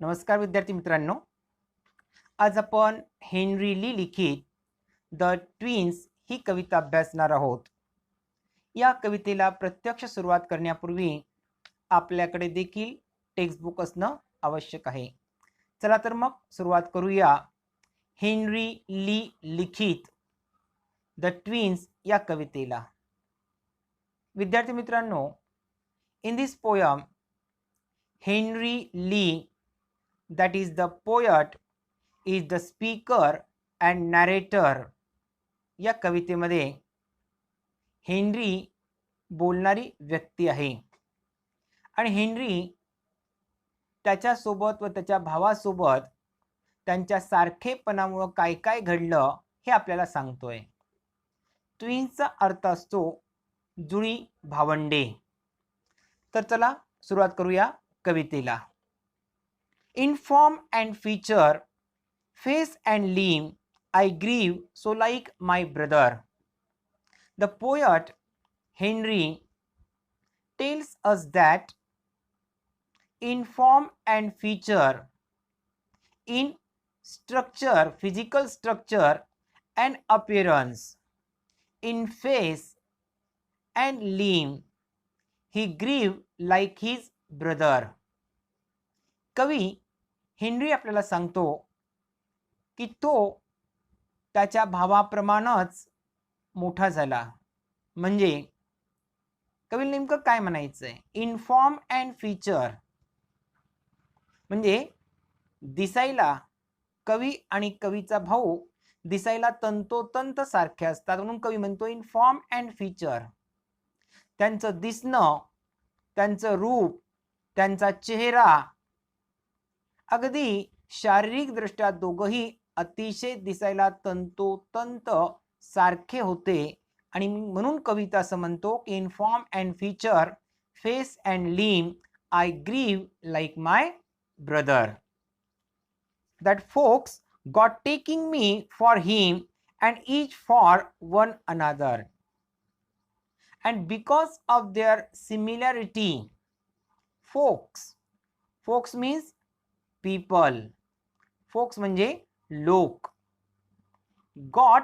नमस्कार विद्यार्थी मित्रांनो, आज आपण हेनरी ली लिखित द ट्विन्स ही कविता अभ्यासणार आहोत. या कवितेला प्रत्यक्ष सुरुवात करण्यापूर्वी आपल्याकडे देखील टेक्स्टबुक असणं आवश्यक आहे. चला तर मग सुरुवात करूया हेनरी ली लिखित द ट्विन्स या कवितेला. विद्यार्थी मित्रांनो, in this poem Henry Lee, that is the poet, is the speaker and narrator. या कवितेमध्ये हेनरी बोलणारी व्यक्ती आहे आणि हेनरी त्याच्यासोबत व त्याच्या भावासोबत त्यांच्या सारखेपणामुळे काय काय घडलं हे आपल्याला सांगतोय. ट्विन्सचा अर्थ असतो जुळी भावंडे. तर चला सुरुवात करूया कवितेला. In form and feature, face and limb, I grieve so like my brother. The poet Henry tells us that in form and feature, in structure, physical structure and appearance, in face and limb, he grieved like his brother. कवी Henry आपल्याला सांगतो की तो त्याच्या भावाप्रमाणेच मोठा झाला. म्हणजे कवीला नेमकं काय म्हणायचंय? इन फॉर्म अँड फीचर म्हणजे दिसायला कवी आणि कवीचा भाऊ दिसायला तंतोतंत सारखे असतात, म्हणून कवी म्हणतो इन फॉर्म अँड फीचर. त्यांचं दिसणं, त्यांचं रूप, त्यांचा चेहरा अगदी शारीरिक दृष्ट्या दोघंही अतिशय दिसायला तंतोतंत सारखे होते आणि म्हणून कविता असं म्हणतो की in form and feature, face and लिम, आय ग्रीव लाईक माय ब्रदर. दॅट फोक्स got taking me for him and each for one another. And because of their similarity, फोक्स मीन्स people, folks म्हणजे लोक. गॉट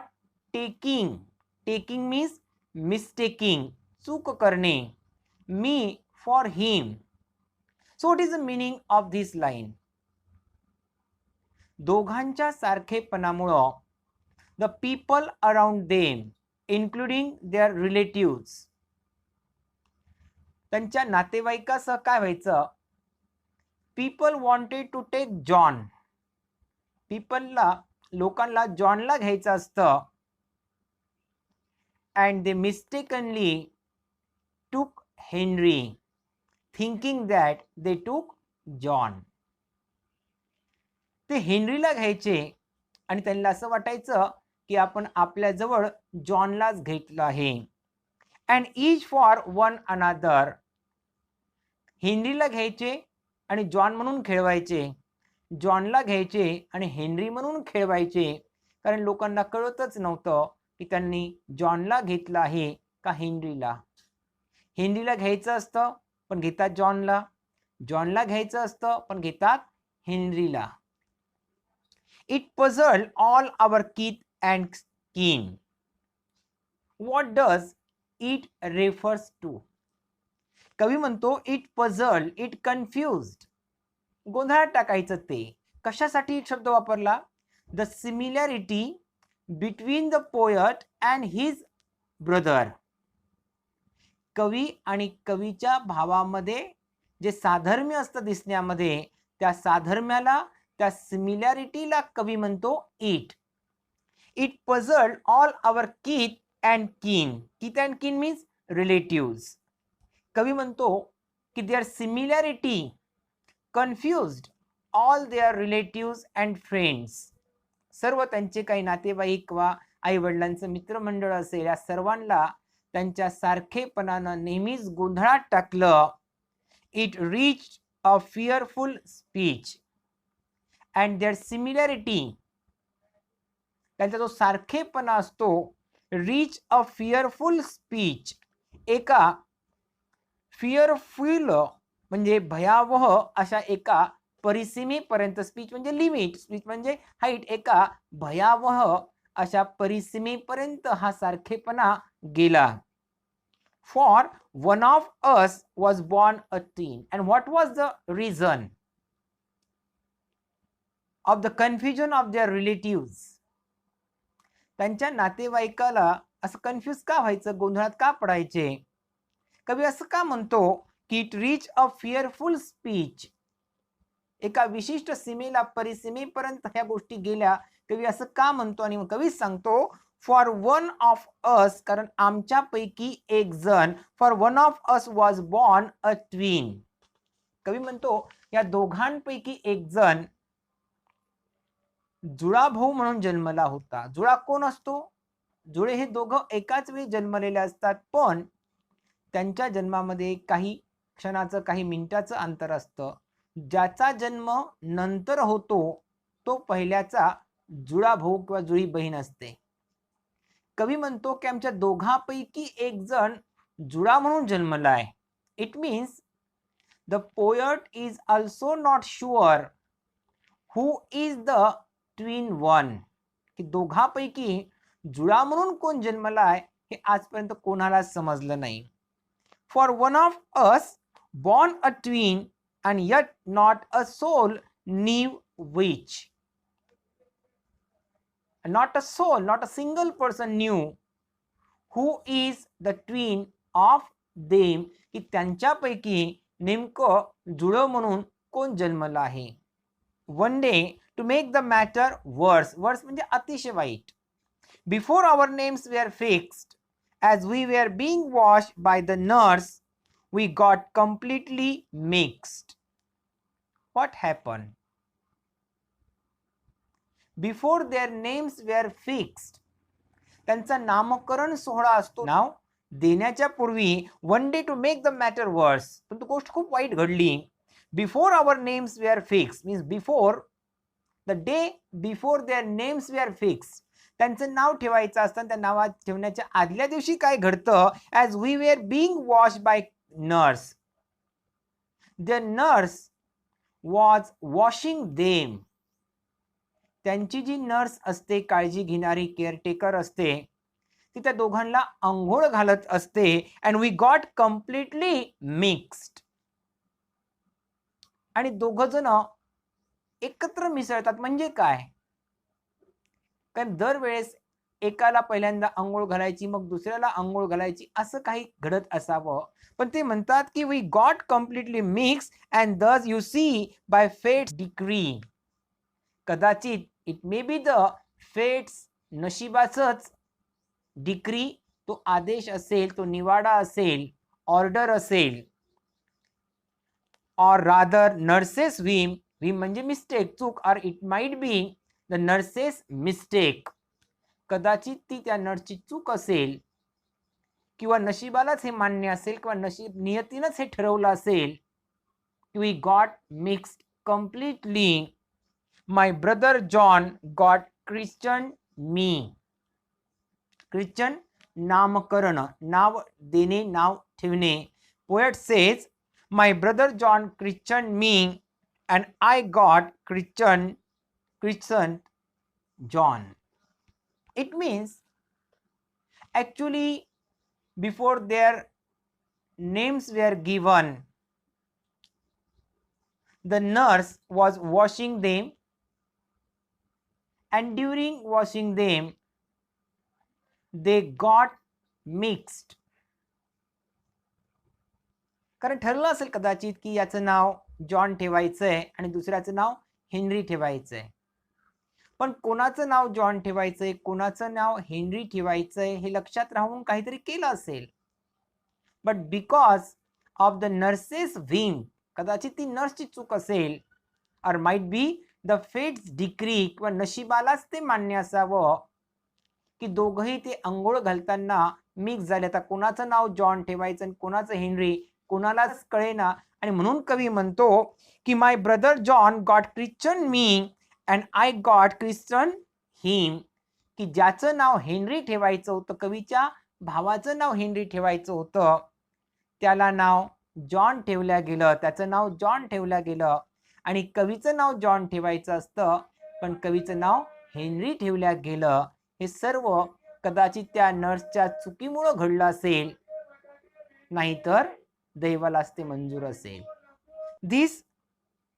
टेकिंग मीन्स मिस्टेकिंग, चूक करणे. Me for him. So what is the meaning of this line? दोघांच्या सारखेपणामुळं the people around them including their relatives, त्यांच्या नातेवाईकासह काय व्हायचं? People wanted to take John. लोकांना जॉनला घ्यायचं असतं. And they mistakenly took Henry, thinking that they took John. ते हेनरीला घ्यायचे आणि त्यांना असं वाटायचं की आपण आपल्याजवळ जॉनलाच घेतलं आहे. And each for one another, हेनरीला घ्यायचे आणि जॉन म्हणून खेळवायचे, जॉनला घ्यायचे आणि हेनरी म्हणून खेळवायचे, कारण लोकांना कळतच नव्हतं की त्यांनी जॉनला घेतलं आहे का हेनरीला. हेनरीला घ्यायचं असतं पण घेतात जॉनला, जॉनला घ्यायचं असतं पण घेतात हेनरीला. It puzzled all our kith and kin. What does it refers to? कवी म्हणतो इट पझल्ड, इट कन्फ्युज्ड, गोंधळात टाकायचं. ते कशासाठी शब्द वापरला? The similarity between the poet and his brother. कवी आणि कवीच्या भावामध्ये जे साधर्म्य असतं दिसण्यामध्ये, त्या साधर्म्याला, त्या सिमिलॅरिटीला कवी म्हणतो it. It puzzled all our kith and kin. Kith and kin means relatives. कवी म्हणतो की their similarity confused all their relatives and friends. सर्व त्यांचे काही नातेवाईक वा आई वडिलांचं मित्रमंडळ असेल, या सर्वांना त्यांच्या सारखेपणानं नेहमीच गोंधळात टाकलं. It reached a fearful speech and their similarity, त्यांचा जो सारखेपणा असतो, रीच अ फिअरफुल स्पीच, एका फिअरफुल म्हणजे भयावह अशा एका परिसीमेपर्यंत, स्पीच म्हणजे लिमिट, स्पीच म्हणजे हाईट, एका भयावह अशा परिसीमेपर्यंत हा सारखेपणा गेला. For one of us was born a teen. And what was the reason of the confusion of their relatives? त्यांच्या नातेवाईकाला असं कन्फ्यूज का व्हायचं, गोंधळात का पडायचे? कवी असं का म्हणतो की it reach a fearful speech, एका विशिष्ट सीमेला, परिसीमेपर्यंत ह्या गोष्टी गेल्या. कवी असं का म्हणतो? आणि कवी सांगतो फॉर वन ऑफ अस, कारण आमच्यापैकी एक जण, for one of us was born a twin. कवी म्हणतो या दोघांपैकी एक जण जुळा भाऊ म्हणून जन्मला होता. जुळा कोण असतो? जुळे हे दोघं एकाच वेळी जन्मलेले असतात, पण त्यांच्या जन्मामध्ये काही क्षणाचं, काही मिनिटाचं अंतर असतं. ज्याचा जन्म नंतर होतो तो पहिल्याचा जुळा भाऊ किंवा जुळी बहीण असते. कवी म्हणतो की आमच्या दोघांपैकी एक जण जुळा म्हणून जन्मला आहे. It means the poet is also not sure who is the twin one, की दोघांपैकी जुळा म्हणून कोण जन्मला आहे हे आजपर्यंत कोणाला समजलं नाही. For one of us born a twin and yet not a soul knew which. Not a soul, not a single person knew who is the twin of them, की त्यांच्यापैकी नेमकं जुळं म्हणून कोण जन्मला आहे. One day, to make the matter worse, worse म्हणजे अतिशय वाईट, before our names were fixed, as we were being washed by the nurse, we got completely mixed. What happened? Before their names were fixed, त्यांचा नामकरण सोहळा असतो. नाव देण्याच्या पूर्वी, one day to make the matter worse, पण तो गोष्ट खूप वाईट घडली. Before our names were fixed means before the day before their names were fixed, त्यांचं नाव ठेवायचं असतं. त्या नावा ठेवण्याच्या आदल्या दिवशी काय घडतं? as we were being washed by nurse, the nurse was washing them, त्यांची जी नर्स असते, काळजी घेणारी केअरटेकर असते, ती त्या दोघांना अंघोळ घालत असते. and we got completely mixed, आणि दोघ जण एकत्र मिसळतात. म्हणजे काय? कारण दरवेळेस एकाला पहिल्यांदा अंघोळ घालायची, मग दुसऱ्याला अंघोळ घालायची, असं काही घडत असावं. पण ते म्हणतात की we got completely mix and thus you see by fate's decree. कदाचित it may be the fate's, नशिबाचंच डिक्री, तो आदेश असेल, तो निवाडा असेल, ऑर्डर असेल. और रादर नर्सेस व्हीम, व्हीम म्हणजे मिस्टेक, चूक, और it might be the nurses mistake, कदाचित ती त्या नर्सची चूक असेल, किंवा नशिबालाच हे मान्य असेल, किंवा नशीब नियतीनच हे ठरवलं असेल. We got mixed completely. My brother John got christened me. Christened नामकरण, नाव देणे, नाव ठेवणे. Poet says my brother John christened me and I got christened John. It means actually before their names were given, the nurse was washing them, and during washing them they got mixed. कारण ठरलं असेल कदाचित की याचं नाव John ठेवायचंय आणि दुसऱ्याचं नाव Henry ठेवायचंय. पण कोणाचं नाव जॉन ठेवायचंय, कोणाचं नाव हेनरी ठेवायचंय हे लक्षात राहून काहीतरी केलं असेल. But because of the nurse's whim, कदाचित ती नर्सची चूक असेल, or might be the fate's decree, किंवा नशिबालाच ते मान्य असावं की दोघंही ते अंघोळ घालताना मिक्स झाले. आता कोणाचं नाव जॉन ठेवायचं आणि कोणाचं हेनरी कोणालाच कळेना. आणि म्हणून कवी म्हणतो की my brother John got christened me and I got christened him, की ज्याचं नाव हेनरी ठेवायचं होतं, कवीच्या भावाचं नाव हेनरी ठेवायचं होतं, त्याला नाव जॉन ठेवलं गेलं, त्याचं नाव जॉन ठेवलं गेलं. आणि कवीचं नाव जॉन ठेवायचं असतं, पण कवीचं नाव हेनरी ठेवल्या गेलं. हे सर्व कदाचित त्या नर्सच्या चुकीमुळे घडलं असेल, नाहीतर दैवालाच ते मंजूर असेल. दिस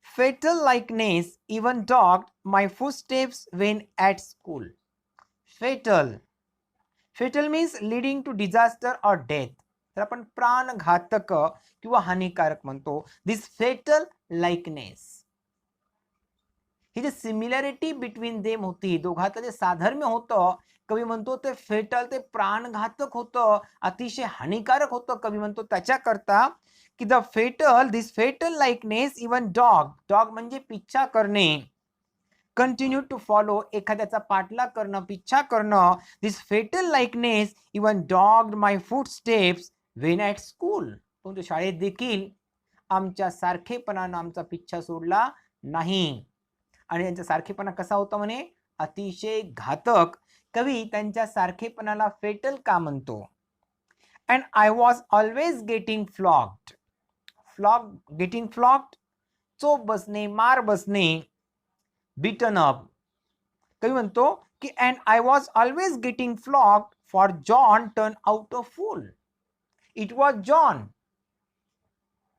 fatal likeness even dogged my footsteps when at school. Fatal means leading to disaster or death. तर आपण प्राणघातक किंवा हानिकारक म्हणतो. दिस फेटल लाइकनेस, ही जी सिमिलॅरिटी बिटवीन देम होती, दोघातलं जे साधर्म्य होतं, कवी म्हणतो ते फेटल, ते प्राणघातक होतं, अतिशय हानिकारक होतं. कवी म्हणतो त्याच्याकरता की दिस फेटल लाइकनेस इवन डॉग म्हणजे पिच्छा करणे, कंटिन्यू टू फॉलो, एखाद्याचा पाठलाग करणं, पिच्छा करणं. This fatal likeness even dogged my footsteps when at school. तो शाळेत देखील आमच्या सारखेपणानं आमचा पिच्छा सोडला नाही. आणि त्यांचा सारखेपणा कसा होता म्हणे? अतिशय घातक. कवी त्यांच्या सारखेपणाला फेटल का म्हणतो? And I was always getting flogged. Getting flogged, चोप बसणे, मार बसणे. बीटन अप, कवी म्हणतो की and I was always getting flogged for John turn out a fool. It was John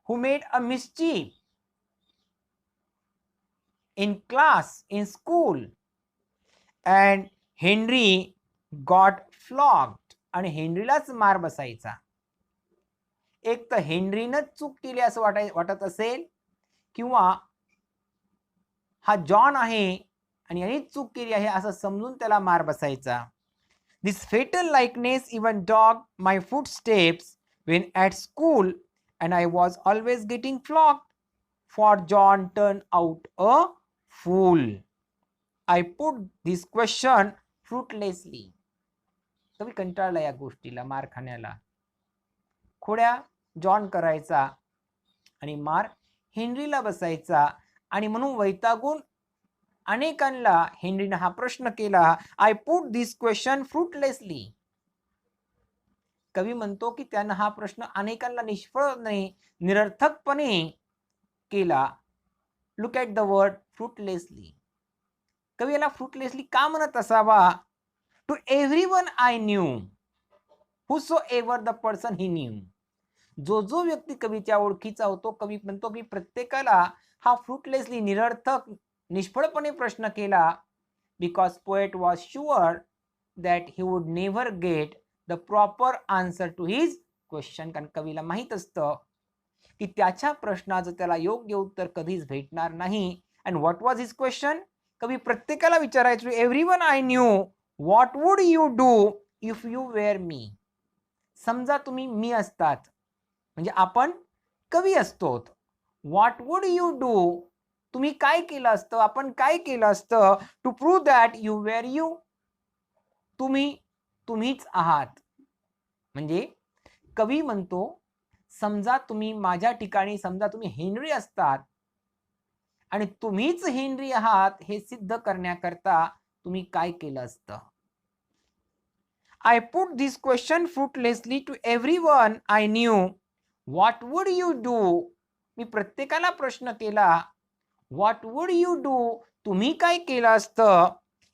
who made a mischief in class, in school, and Henry got flogged. आणि हेनरीलाच मार बसायचा. एक तर हेनरीनं चूक केली असं वाटत असेल, किंवा हा जॉन आहे आणि याने चूक केली आहे असं समजून त्याला मार बसायचा. This fatal likeness even dog my footsteps when at school and I was always getting flogged for John turned out a fool. I put this question fruitlessly. कवी कंटाळला या गोष्टीला, मार खाण्याला. खोड्या जॉन करायचा आणि मार हेनरीला बसायचा, आणि म्हणून वैतागून अनेकांना हेनरीने हा प्रश्न केला. I put this question fruitlessly. कवी म्हणतो की त्यानं हा प्रश्न अनेकांना निष्फळपणे, निरर्थकपणे केला. Look at the word fruitlessly. कवी याला फ्रुटलेसली का म्हणत असावा? To everyone I knew, whoso ever the person he knew. जो व्यक्ती कवीच्या ओळखीचा होतो, कवी म्हणतो की प्रत्येकाला हा फ्रुटलेसली, निरर्थक, निष्फळपणे प्रश्न केला. Because poet was sure that he would never get the proper answer to his question. कारण कवीला माहित असतं की त्याच्या प्रश्नाचं त्याला योग्य उत्तर कधीच भेटणार नाही. And what was his question? कवी प्रत्येकाला विचारायचो, everyone I knew what would you do if you were me. समजा तुम्ही मी असतात, म्हणजे आपण कवी असतो. व्हॉट वुड यू डू, तुम्ही काय केलं असतं, आपण काय केलं असतं. To prove that you were you, तुम्हीच आहात. म्हणजे कवी म्हणतो, समजा तुम्ही माझ्या ठिकाणी, समजा तुम्ही हेनरी असतात आणि तुम्हीच हेनरी आहात, हे सिद्ध करण्याकरता तुम्ही काय केलं असतं. I put this question fruitlessly to everyone I knew what would you do. मी प्रत्येकाला प्रश्न केला, व्हॉट वुड यू डू, तुम्ही काय केलं असतं.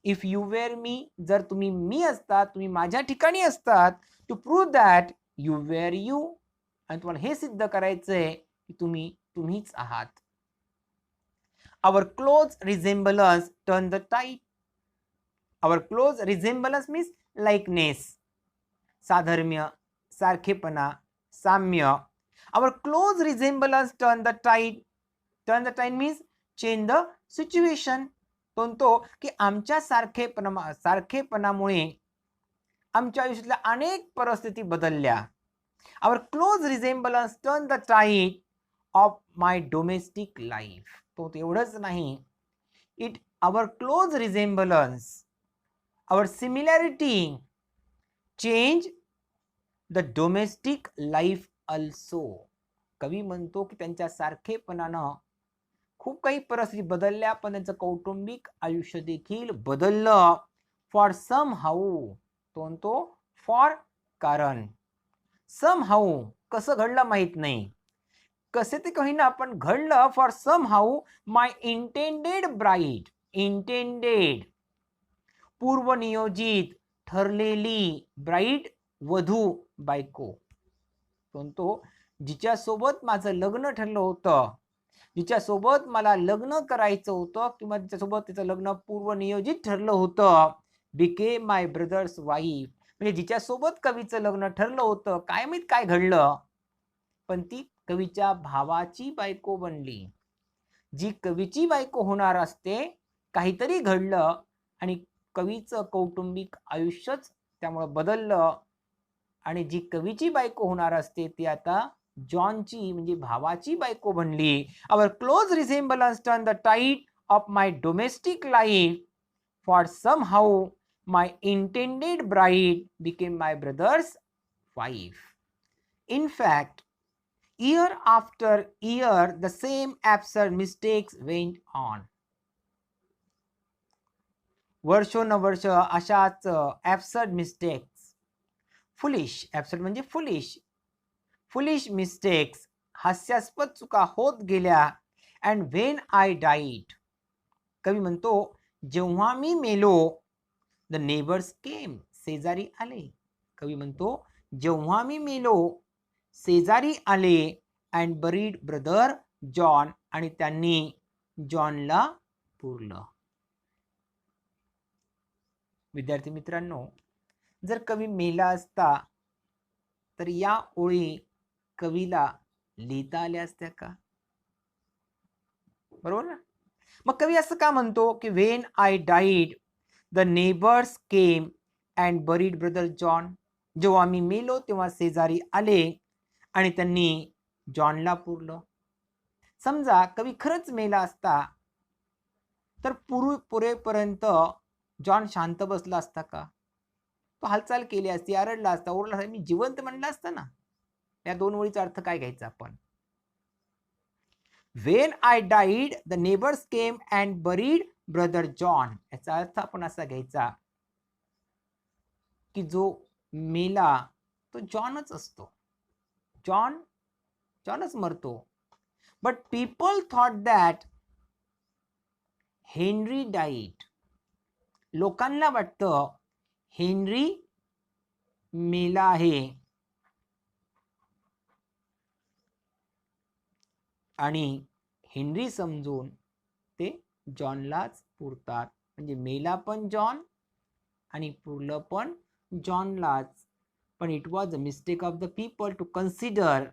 इफ यू वेअर मी, जर तुम्ही मी असतात, तुम्ही माझ्या ठिकाणी असतात. To prove that you were you, आणि तुम्हाला हे सिद्ध करायचंय की तुम्हीच आहात. Our close resemblance turn the tide. Our close resemblance means likeness, साधर्म्य, सारखेपणा, साम्य. Our close resemblance turn the tide. Turn the tide means change the situation. तो की आमच्या सारखेपणामुळे आमच्या आयुष्यातल्या अनेक परिस्थिती बदलल्या. Our close resemblance turn the tide of my domestic life. तो एवढंच नाही, our close रिझेम्बलन्स, our similarity change the domestic life also. कवी म्हणतो की त्यांच्या सारखेपणानं खूप काही परिस्थिती बदलल्या, पण त्यांचं कौटुंबिक आयुष्य देखील बदललं. फॉर सम हाऊ, तो म्हणतो फॉर कारण, सम हाऊ कसं घडलं माहित नाही. कसे ते कहीना पण घडलं. For somehow my intended bride, intended पूर्वनियोजित, ठरलेली, ब्राईड वधू, बायको. म्हणतो जिच्यासोबत माझं लग्न ठरलं होतं, जिच्यासोबत मला लग्न करायचं होतं किंवा जिच्यासोबत तिचं लग्न पूर्वनियोजित ठरलं होतं, बिकेम माय ब्रदर्स वाईफ. म्हणजे जिच्यासोबत कवीचं लग्न ठरलं होतं, काय माहित काय घडलं, पण ती कवीच्या भावाची बायको बनली. जी कवीची बायको होणार असते, काहीतरी घडलं आणि कवीचं कौटुंबिक आयुष्यच त्यामुळे बदललं आणि जी कवीची बायको होणार असते ती आता जॉनची म्हणजे भावाची बायको बनली. Our close resemblance turn the tide of my domestic life. For somehow my intended bride became my brother's wife. In fact, year after year, the same absurd mistakes went on. वर्षोनवर्ष अशाच absurd mistakes, foolish, absurd म्हणजे foolish mistakes, हास्यास्पद चुका होत गेल्या. And when I died, कवी म्हणतो जेव्हा मी मेलो, the neighbors came, शेजारी आले. कवी म्हणतो जेव्हा मी मेलो, शेजारी आले. अँड बरीड ब्रदर जॉन, आणि त्यांनी जॉनला पुरलं. विद्यार्थी मित्रांनो, जर कवी मेला असता तर या ओळी कवीला लिहिता आल्या असत्या का? बरोबर ना? मग कवी असं का म्हणतो की when I died the neighbours came and buried brother John. जेव्हा मी मेलो तेव्हा शेजारी आले आणि त्यांनी जॉनला पुरलं. समजा कवी खरंच मेला असता तर पुरेपर्यंत जॉन शांत बसला असता का? तो हालचाल केली असती, आरडला असता, ओरडला असता, मी जिवंत म्हणला असता ना. या दोन ओळीचा अर्थ काय घ्यायचा आपण? When I died, the neighbors came and buried brother John. याचा अर्थ आपण असा घ्यायचा की जो मेला तो जॉनच असतो, जॉनच मरतो. But people thought that Henry died. लोकांना वाटतं हेनरी मेला आहे आणि हेनरी समजून ते जॉनलाच पुरतात. म्हणजे मेला पण जॉन आणि पुरलं पण जॉनलाच. पण it was a mistake of the people to consider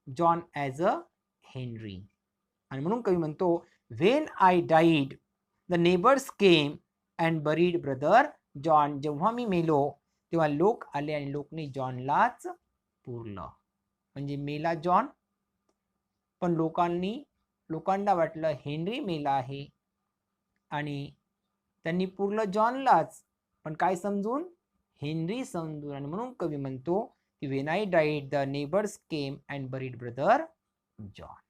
John as a Henry. आणि म्हणून कवी म्हणतो when I died the neighbours came and buried brother John. जेव्हा मी मेलो तेव्हा लोक आले आणि लोकने जॉनलाच पुरलं. म्हणजे मेला जॉन, पण लोकांना वाटलं हेनरी मेला आहे आणि त्यांनी पुरलं जॉनलाच, पण काय समजून? हेनरी समजून. आणि म्हणून कवी म्हणतो की when I died the neighbours came and buried brother John.